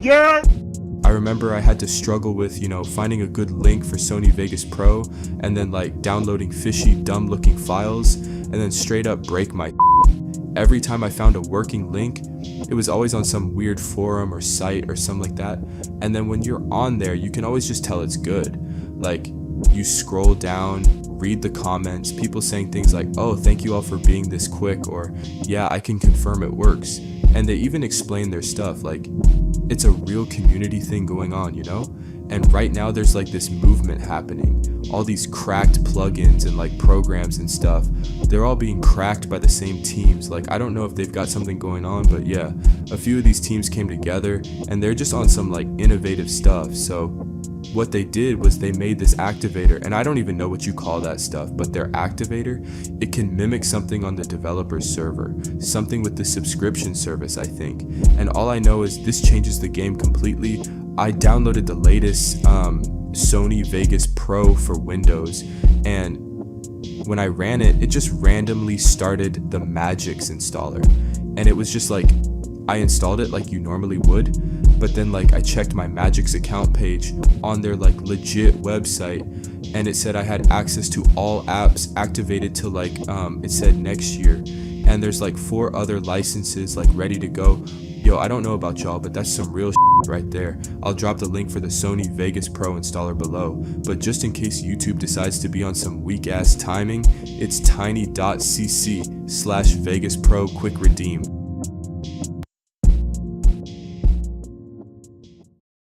Yeah. I remember I had to struggle with, finding a good link for Sony Vegas Pro, and then like downloading fishy, dumb looking files, and then straight up break my every time I found a working link. It was always on some weird forum or site or something like that. And then when you're on there, you can always just tell it's good. Like, you scroll down, read the comments, people saying things like, oh, thank you all for being this quick, or yeah, I can confirm it works. And they even explain their stuff. Like, it's a real community thing going on, And right now there's like this movement happening. All these cracked plugins and like programs and stuff, they're all being cracked by the same teams. Like, I don't know if they've got something going on, but yeah, a few of these teams came together and they're just on some like innovative stuff. So what they did was they made this activator, and I don't even know what you call that stuff, but their activator, it can mimic something on the developer's server, something with the subscription service, I think. And all I know is this changes the game completely. I downloaded the latest Sony Vegas Pro for Windows, and when I ran it, it just randomly started the Magix installer, and it was just like, I installed it like you normally would, but then like I checked my Magix account page on their like legit website, and it said I had access to all apps activated to like it said next year, and there's like 4 other licenses like ready to go. Yo, I don't know about y'all, but that's some real right there. I'll drop the link for the Sony Vegas Pro installer below, but just in case YouTube decides to be on some weak ass timing, it's tiny.cc/vegasproquickredeem.